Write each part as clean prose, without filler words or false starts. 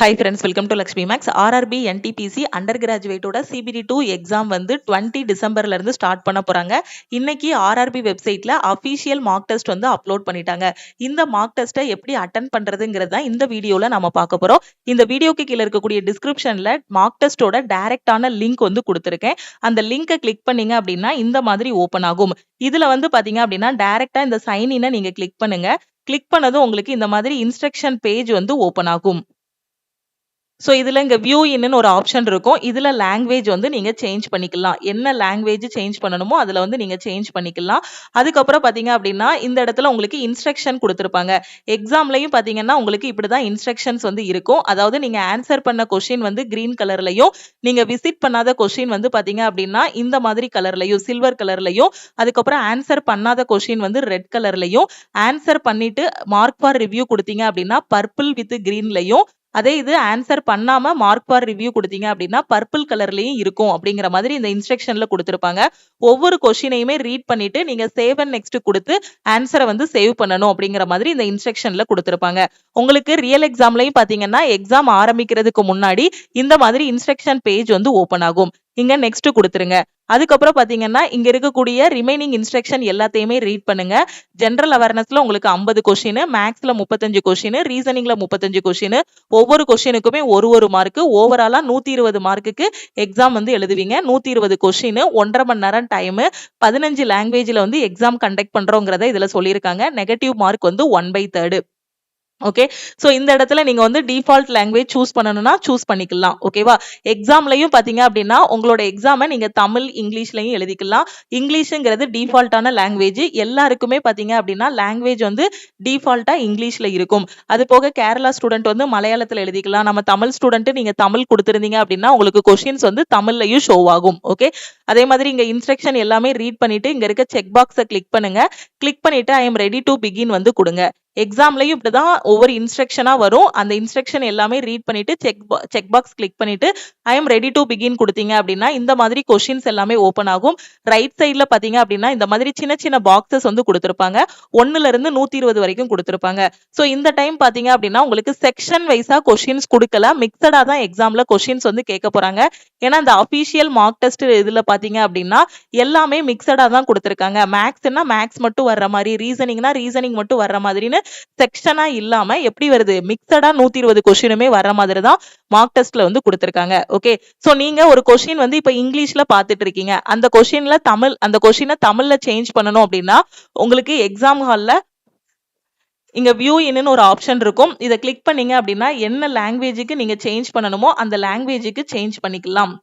Hi friends, welcome to Lakshmi Max. RRB NTPC undergraduate ஓட CBD2 exam வந்து 20 டிசம்பர்ல இருந்து ஸ்டார்ட் பண்ண போறாங்க. இன்னைக்கு RRB வெப்சைட்ல அபிஷியல் மார்க் டெஸ்ட் வந்து அப்லோட் பண்ணிட்டாங்க. இந்த மார்க் டெஸ்ட்டை எப்படி அட்டெண்ட் பண்றதுங்கிறது தான் இந்த வீடியோல நம்ம பார்க்க போறோம். இந்த வீடியோக்கு கீழே இருக்கக்கூடிய டிஸ்கிரிப்ஷன்ல மார்க் டெஸ்டோட டைரக்டான லிங்க் வந்து கொடுத்துருக்கேன். அந்த லிங்கை கிளிக் பண்ணீங்க அப்படின்னா இந்த மாதிரி ஓபன் ஆகும். இதுல வந்து பாத்தீங்க அப்படின்னா டைரக்டா இந்த சைன் இனை நீங்க கிளிக் பண்ணுங்க. கிளிக் பண்ணதும் உங்களுக்கு இந்த மாதிரி இன்ஸ்ட்ரக்ஷன் பேஜ் வந்து ஓபன் ஆகும். ஸோ இதுல இங்க வியூ இன்னு ஒரு ஆப்ஷன் இருக்கும். இதுல லாங்குவேஜ் வந்து நீங்க சேஞ்ச் பண்ணிக்கலாம். என்ன லாங்குவேஜ் சேஞ்ச் பண்ணணுமோ அதுல வந்து நீங்க சேஞ்ச் பண்ணிக்கலாம். அதுக்கப்புறம் பாத்தீங்க அப்படின்னா இந்த இடத்துல உங்களுக்கு இன்ஸ்ட்ரக்ஷன் கொடுத்திருப்பாங்க. எக்ஸாம்லயும் பாத்தீங்கன்னா உங்களுக்கு இப்படிதான் இன்ஸ்ட்ரக்ஷன்ஸ் வந்து இருக்கும். அதாவது நீங்க ஆன்சர் பண்ண கொஸ்டின் வந்து கிரீன் கலர்லயும், நீங்க விசிட் பண்ணாத கொஸ்டின் வந்து பாத்தீங்க அப்படின்னா இந்த மாதிரி கலர்லயும் சில்வர் கலர்லயும், அதுக்கப்புறம் ஆன்சர் பண்ணாத கொஸ்டின் வந்து ரெட் கலர்லயும், ஆன்சர் பண்ணிட்டு மார்க் ஃபார் ரிவ்யூ கொடுத்தீங்க அப்படின்னா பர்பிள் வித் கிரீன்லயும், அதே இது ஆன்சர் பண்ணாம மார்க் ஃபார் ரிவ்யூ கொடுத்தீங்க அப்படின்னா பர்பிள் கலர்லயும் இருக்கும் அப்படிங்கிற மாதிரி இந்த இன்ஸ்ட்ரக்ஷன்ல கொடுத்திருப்பாங்க. ஒவ்வொரு கொஸ்டினையுமே ரீட் பண்ணிட்டு நீங்க சேவ் அண்ட் நெக்ஸ்ட் கொடுத்து ஆன்சரை வந்து சேவ் பண்ணணும் அப்படிங்கிற மாதிரி இந்த இன்ஸ்ட்ரக்ஷன்ல கொடுத்திருப்பாங்க. உங்களுக்கு ரியல் எக்ஸாம்லயும் பாத்தீங்கன்னா எக்ஸாம் ஆரம்பிக்கிறதுக்கு முன்னாடி இந்த மாதிரி இன்ஸ்ட்ரக்ஷன் பேஜ் வந்து ஓபன் ஆகும். இங்க நெக்ஸ்ட் கொடுத்துருங்க. அதுக்கப்புறம் பாத்தீங்கன்னா இங்க இருக்கக்கூடிய ரிமைனிங் இன்ஸ்ட்ரக்ஷன் எல்லாத்தையுமே ரீட் பண்ணுங்க. ஜெனரல் அவேர்னஸ்ல உங்களுக்கு 50 கொஸ்டின், மேக்ஸ்ல 35 கொஸ்டின், ரீசனிங்ல 35 கொஸ்டின், ஒவ்வொரு கொஸ்டினுக்குமே ஒரு மார்க், ஓவராலா 120 மார்க்குக்கு எக்ஸாம் வந்து எழுதுவீங்க. 120 கொஸ்டின், 1.5 மணி நேரம் டைம், 15 லாங்குவேஜ்ல வந்து எக்ஸாம் கண்டக்ட் பண்றோங்கிறத இதுல சொல்லியிருக்காங்க. நெகட்டிவ் மார்க் வந்து 1/3. ஓகே. சோ இந்த இடத்துல நீங்க வந்து டிஃபால்ட் லாங்குவேஜ் சூஸ் பண்ணனும்னா சூஸ் பண்ணிக்கலாம். ஓகேவா? எக்ஸாம்லயும் பாத்தீங்க அப்படின்னா உங்களோட எக்ஸாமை நீங்க தமிழ், இங்கிலீஷ்லயும் எழுதிக்கலாம். இங்கிலீஷ்ங்கிறது டிஃபால்ட்டான லாங்குவேஜ். எல்லாருக்குமே பாத்தீங்க அப்படின்னா லாங்குவேஜ் வந்து டிஃபால்ட்டா இங்கிலீஷ்ல இருக்கும். அது போக கேரளா ஸ்டூடெண்ட் வந்து மலையாளத்துல எழுதிக்கலாம். நம்ம தமிழ் ஸ்டூடெண்ட் நீங்க தமிழ் கொடுத்திருந்தீங்க அப்படின்னா உங்களுக்கு கொஸ்டின்ஸ் வந்து தமிழ்லயும் ஷோ ஆகும். ஓகே. அதே மாதிரி இங்க இன்ஸ்ட்ரக்ஷன் எல்லாமே ரீட் பண்ணிட்டு இங்க இருக்க செக் பாக்ஸை கிளிக் பண்ணுங்க. கிளிக் பண்ணிட்டு I am ready to begin வந்து கொடுங்க. எக்ஸாம்லயும் இப்படிதான் ஒவ்வொரு இன்ஸ்ட்ரக்ஷனா வரும். அந்த இன்ஸ்ட்ரக்ஷன் எல்லாமே ரீட் பண்ணிட்டு செக் பாக்ஸ் கிளிக் பண்ணிட்டு I am ready to begin கொடுத்தீங்க அப்படின்னா இந்த மாதிரி கொஸ்டின்ஸ் எல்லாமே ஓபன் ஆகும். ரைட் சைட்ல பாத்தீங்க அப்படின்னா இந்த மாதிரி சின்ன சின்ன பாக்ஸஸ் வந்து கொடுத்திருப்பாங்க. 1ல இருந்து 120 வரைக்கும் கொடுத்திருப்பாங்க. சோ இந்த டைம் பாத்தீங்க அப்படின்னா உங்களுக்கு செக்ஷன் வைஸா கொஸ்டின்ஸ் கொடுக்கல. மிக்சடா தான் எக்ஸாம்ல கொஸ்டின்ஸ் வந்து கேட்க போறாங்க. ஏன்னா இந்த அபிஷியல் மார்க் டெஸ்ட் இதுல பாத்தீங்க அப்படின்னா எல்லாமே மிக்சடா தான் கொடுத்திருக்காங்க. மேக்ஸ்னா மேக்ஸ் மட்டும் வர்ற மாதிரி, ரீசனிங்னா ரீசனிங் மட்டும் வர்ற மாதிரின்னு செக்ஷனா இல்லாம எப்படி வருது, மிக்சடா 120 கொஸ்டினுமே வர்ற மாதிரி தான் மார்க் டெஸ்ட்ல வந்து கொடுத்திருக்காங்க. ஓகே. சோ நீங்க ஒரு கொஸ்டின் வந்து இப்ப இங்கிலீஷ்ல பாத்துட்டு இருக்கீங்க. அந்த கொஸ்டின்ல தமிழ், அந்த கொஸ்டினை தமிழ்ல சேஞ்ச் பண்ணணும் அப்படின்னா உங்களுக்கு எக்ஸாம் ஹால்ல இங்க வியூ இன்னு ஒரு ஆப்ஷன் இருக்கும். இதை கிளிக் பண்ணீங்க அப்படின்னா என்ன லாங்குவேஜுக்கு நீங்க சேஞ்ச் பண்ணணுமோ அந்த லாங்குவேஜுக்கு சேஞ்ச் பண்ணிக்கலாம்.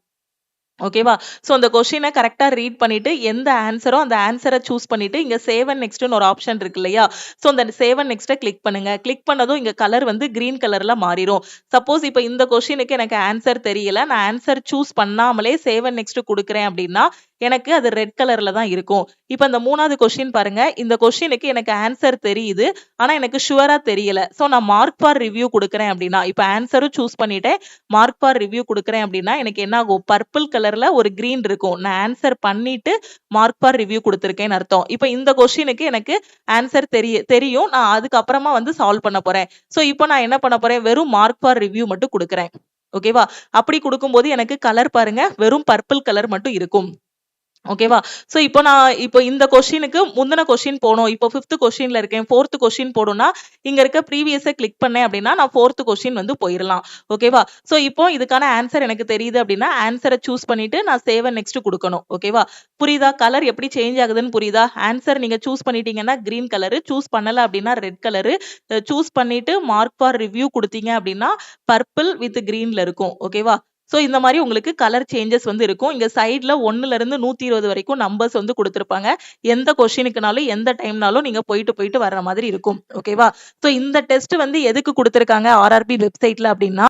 ஓகேவா? சோ அந்த கொஸ்டினை கரெக்டா ரீட் பண்ணிட்டு எந்த ஆன்சரோ அந்த ஆன்சரை சூஸ் பண்ணிட்டு இங்க சேவ் அண்ட் நெக்ஸ்ட்னு ஒரு ஆப்ஷன் இருக்கு இல்லையா? சோ அந்த சேவ் அண்ட் நெக்ஸ்ட்டை கிளிக் பண்ணுங்க. கிளிக் பண்ணதும் இங்க கலர் வந்து கிரீன் கலர்ல மாறிடும். சப்போஸ் இப்ப இந்த கொஸ்டினுக்கு எனக்கு ஆன்சர் தெரியல, நான் ஆன்சர் சூஸ் பண்ணாமலே சேவ் அண்ட் நெக்ஸ்ட் கொடுக்குறேன் அப்படின்னா எனக்கு அது ரெட் கலர்ல தான் இருக்கும். இப்ப இந்த 3வது கொஸ்டின் பாருங்க. இந்த கொஸ்டினுக்கு எனக்கு ஆன்சர் தெரியுது, ஆனா எனக்கு ஷுவரா தெரியல. சோ நான் மார்க் ஃபார் ரிவ்யூ கொடுக்குறேன் அப்படின்னா இப்ப ஆன்சரும் சூஸ் பண்ணிட்டேன், மார்க் ஃபார் ரிவ்யூ கொடுக்குறேன் அப்படின்னா எனக்கு என்ன ஆகும், பர்பிள் கலர்ல ஒரு கிரீன் இருக்கும். நான் ஆன்சர் பண்ணிட்டு மார்க் ஃபார் ரிவ்யூ கொடுத்திருக்கேன்னு அர்த்தம். இப்ப இந்த கொஸ்டினுக்கு எனக்கு ஆன்சர் தெரியும், நான் அதுக்கப்புறமா வந்து சால்வ் பண்ண போறேன். சோ இப்போ நான் என்ன பண்ண போறேன், வெறும் மார்க் ஃபார் ரிவ்யூ மட்டும் கொடுக்குறேன். ஓகேவா? அப்படி கொடுக்கும்போது எனக்கு கலர் பாருங்க வெறும் பர்பிள் கலர் மட்டும் இருக்கும். ஓகேவா? சோ இப்போ இந்த கொஸ்டினுக்கு முந்தின கொஸ்டின் போணும். இப்போ 5th கொஸ்டின்ல இருக்கேன். 4th கொஸ்டின் போடும்னா இங்க இருக்க ப்ரீவியஸை கிளிக் பண்ணேன் அப்படின்னா நான் 4th கொஸ்டின் வந்து போயிடலாம். ஓகேவா? சோ இப்போ இதுக்கான ஆன்சர் எனக்கு தெரியுது அப்படின்னா ஆன்சரை சூஸ் பண்ணிட்டு நான் சேவ் அண்ட் நெக்ஸ்ட் கொடுக்கணும். ஓகேவா? புரியுதா? கலர் எப்படி சேஞ்ச் ஆகுதுன்னு புரியுதா? ஆன்சர் நீங்க சூஸ் பண்ணிட்டீங்கன்னா கிரீன் கலரு, சூஸ் பண்ணல அப்படின்னா ரெட் கலரு, சூஸ் பண்ணிட்டு மார்க் ஃபார் ரிவ்யூ கொடுத்தீங்க அப்படின்னா பர்பிள் வித் கிரீன்ல இருக்கும். ஓகேவா? சோ இந்த மாதிரி உங்களுக்கு கலர் சேஞ்சஸ் வந்து இருக்கும். இங்க சைடுல 1ல இருந்து 120 வரைக்கும் நம்பர்ஸ் வந்து கொடுத்திருப்பாங்க. எந்த கொஸ்டினுக்குனாலும் எந்த டைம்னாலும் நீங்க போயிட்டு வர்ற மாதிரி இருக்கும். ஓகேவா? சோ இந்த டெஸ்ட் வந்து எதுக்கு கொடுத்திருக்காங்க RRB வெப்சைட்ல அப்படின்னா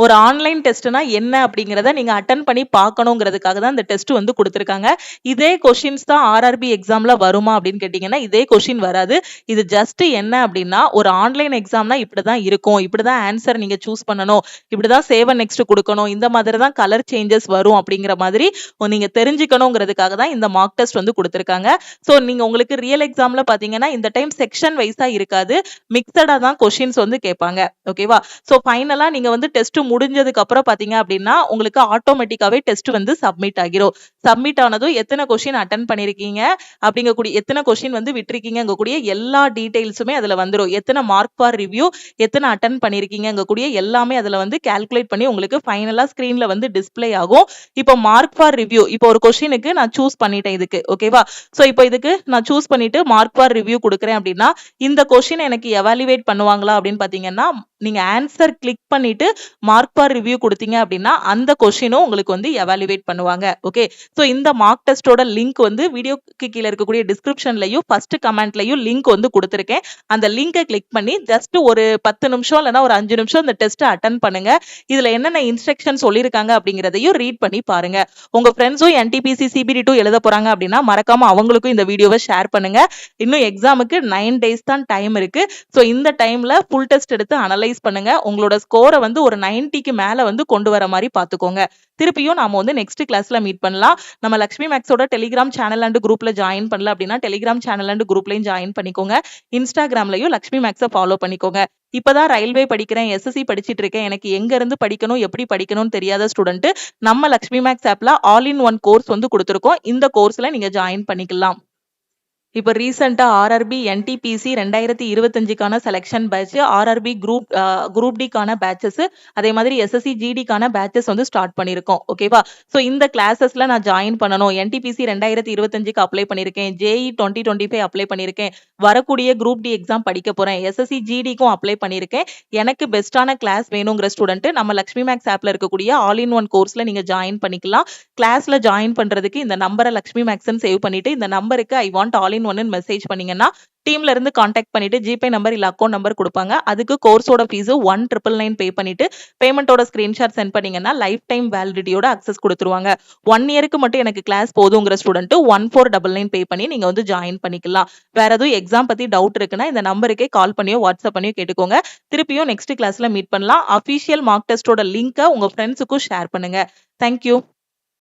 ஒரு ஆன்லைன் டெஸ்ட்னா என்ன அப்படிங்கிறத நீங்க அட்டெண்ட் பண்ணி பார்க்கணுங்கிறதுக்காக தான் இந்த டெஸ்ட் வந்து குடுத்திருக்காங்க. இதே கொஸ்டின்ஸ் தான் ஆர்ஆர்பி எக்ஸாம்ல வருமா அப்படின்னு கேட்டீங்கன்னா, இதே கொஸ்டின் வராது. இது ஜஸ்ட் என்ன அப்படின்னா, ஒரு ஆன்லைன் எக்ஸாம்னா இப்படிதான் இருக்கும். இப்படிதான் ஆன்சர் நீங்க சூஸ் பண்ணணும். இப்படிதான் சேவ் அண்ட் நெக்ஸ்ட் குடுக்கணும். இந்த மாதிரி தான் கலர் சேஞ்சஸ் வரும் அப்படிங்கிற மாதிரி நீங்க தெரிஞ்சுக்கணுங்கிறதுக்காக தான் இந்த மார்க் டெஸ்ட் வந்து குடுத்திருக்காங்க. சோ நீங்க உங்களுக்கு ரியல் எக்ஸாம்ல பாத்தீங்கன்னா, இந்த டைம் செக்ஷன் வைஸா இருக்காது. மிக்ஸடா தான் கொஸ்டின்ஸ் வந்து கேட்பாங்க. ஓகேவா? சோ ஃபைனலா நீங்க வந்து டெஸ்ட் முடிஞ்சதுக்கு அப்புறம் பாத்தீங்க அப்படின்னா உங்களுக்கு ஆட்டோமேட்டிக்காவே டெஸ்ட் வந்து சப்மிட் ஆகிரும். சப்மிட் ஆனதும் எத்தனை கொஸ்டின் அட்டன் பண்ணிருக்கீங்க அப்படிங்கக்கூடிய எத்தனை கொஸ்டின் வந்து விட்டுருக்கீங்க கூடிய எல்லா டீடைல்ஸுமே அதுல வந்துரும். எத்தனை மார்க் ஃபார் ரிவ்யூ, எத்தனை அட்டன் பண்ணிருக்கீங்க கூடிய எல்லாமே அதுல வந்து கால்குலேட் பண்ணி உங்களுக்கு ஃபைனலா ஸ்கிரீன்ல வந்து டிஸ்ப்ளே ஆகும். இப்போ மார்க் ஃபார் ரிவ்யூ, இப்போ ஒரு கொஸ்டினுக்கு நான் சூஸ் பண்ணிட்டேன் இதுக்கு. ஓகேவா? சோ இப்போ இதுக்கு நான் சூஸ் பண்ணிட்டு மார்க் ஃபார் ரிவ்யூ கொடுக்குறேன் அப்படின்னா இந்த கொஸ்டின் எனக்கு எவாலுவேட் பண்ணுவாங்களா அப்படின்னு பாத்தீங்கன்னா, நீங்க ஆன்சர் கிளிக் பண்ணிட்டு மார்க் ஃபார் ரிவ்யூ கொடுத்தீங்க அப்படின்னா அந்த கொஸ்டினும் உங்களுக்கு வந்து எவாலுவேட் பண்ணுவாங்க. ஓகே, சோ இந்த மார்க் டெஸ்டோட லிங்க் வந்து வீடியோக்கு கீழே இருக்கக்கூடிய டிஸ்கிரிப்ஷன்லயும் ஃபர்ஸ்ட் கமெண்ட்லயும் லிங்க் வந்து கொடுத்திருக்கேன். அந்த லிங்கை கிளிக் பண்ணி ஜஸ்ட் ஒரு 10 நிமிஷம் இல்லைன்னா ஒரு 5 நிமிஷம் இந்த டெஸ்ட் அட்டன் பண்ணுங்க. இதுல என்னென்ன இன்ஸ்ட்ரக்ஷன் சொல்லியிருக்காங்க அப்படிங்கிறதையும் ரீட் பண்ணி பாருங்க. உங்க ஃப்ரெண்ட்ஸும் என்டிபிசி சிபிடி 2 எழுத போறாங்க அப்படின்னா மறக்காம அவங்களுக்கும் இந்த வீடியோவை ஷேர் பண்ணுங்க. இன்னும் எக்ஸாமுக்கு 9 days தான் டைம் இருக்கு. சோ இந்த டைம்ல ஃபுல் டெஸ்ட் எடுத்து அனலைஸ் பண்ணுங்க. உங்களோட ஸ்கோரை வந்து ஒரு 90க்கு மேல வந்து கொண்டு வர மாதிரி பாத்துக்கோங்க. திருப்பியும் நாம வந்து நெக்ஸ்ட் கிளாஸ்ல மீட் பண்ணலாம். நம்ம லக்ஷ்மி மேக்ஸோட டெலிகிராம் சேனல் அண்ட் குரூப்ல ஜாயின் பண்ணல அப்படின்னா டெலிகிராம் சேனல் அண்ட் குரூப்லயும் ஜாயின் பண்ணிக்கோங்க. இன்ஸ்டாகிராம்லயும் லக்ஷ்மி மேக்ஸை ஃபாலோ பண்ணிக்கோங்க. இப்பதான் ரயில்வே படிக்கிறேன், எஸ்எஸ்சி படிச்சிட்டு இருக்கேன், எனக்கு எங்க இருந்து படிக்கணும் எப்படி படிக்கணும்னு தெரியாத ஸ்டூடெண்ட் நம்ம லக்ஷ்மி மேக்ஸ் ஆப்ல ஆல் இன் ஒன் கோர்ஸ் வந்து கொடுத்திருக்கோம். இந்த கோர்ஸ்ல நீங்க ஜாயின் பண்ணிக்கலாம். இப்போ ரீசெண்டா ஆர்ஆர்பி என்டிபிசி 2025க்கான செலெக்ஷன் பேட்ச், ஆர்ஆர்பி குரூப் டிக்கான பேட்சஸ், அதே மாதிரி எஸ்எஸ்சி ஜிடிக்கான பேட்சஸ் வந்து ஸ்டார்ட் பண்ணிருக்கோம். ஓகேவா? சோ இந்த கிளாஸஸ்ல நான் ஜாயின் பண்ணணும். என்டிபிசி 2025க்கு அப்ளை பண்ணிருக்கேன், ஜேஇ 2025 அப்ளை பண்ணிருக்கேன், வரக்கூடிய குரூப் டி எக்ஸாம் படிக்க போறேன், எஸ்எஸ்சி ஜிடிக்கும் அப்ளை பண்ணிருக்கேன், எனக்கு பெஸ்டான கிளாஸ் வேணுங்கிற ஸ்டூடெண்ட் நம்ம லக்ஷ்மி மேக்ஸ் ஆப்ல இருக்கக்கூடிய ஆல் இன் ஒன் கோர்ஸ்ல நீங்க ஜாயின் பண்ணிக்கலாம். கிளாஸ்ல ஜாயின் பண்றதுக்கு இந்த நம்பரை லக்ஷ்மி மேக்ஸ்ன்னு சேவ் பண்ணிட்டு இந்த நம்பருக்கு ஐ வாண்ட் ஆல் இன் ஒன்னு மெசேஜ் பண்ணீங்கன்னா டீம்ல இருந்து கான்டாக்ட் பண்ணிட்டு ஜிபே நம்பர் இல்ல அக்கௌண்ட் நம்பர் கொடுப்பாங்க. அதுக்கு கோர்ஸோட ஃபீஸ் 1999 பே பண்ணிட்டு பேமெண்டோட ஸ்கிரீன்ஷாட் சென்ட் பண்ணீங்கன்னா லைஃப் டைம் வேலிடிட்டியோட அக்சஸ் கொடுத்துருவாங்க. 1 இயருக்கு மட்டும் எனக்கு கிளாஸ் போதுங்கிற ஸ்டூடெண்ட் 1499 பே பண்ணி நீங்க வந்து ஜாயின் பண்ணிக்கலாம். வேற எதுவும் எக்ஸாம் பத்தி டவுட் இருக்குன்னா இந்த நம்பருக்கே கால் பண்ணியோ வாட்ஸ்அப் பண்ணியோ கேட்டுக்கோங்க. திருப்பியும் நெக்ஸ்ட் கிளாஸ்ல மீட் பண்ணலாம். அபிஷியல் மார்க் டெஸ்டோட லிங்கை உங்க ஃப்ரெண்ட்ஸுக்கும் ஷேர் பண்ணுங்க. தேங்க்யூ.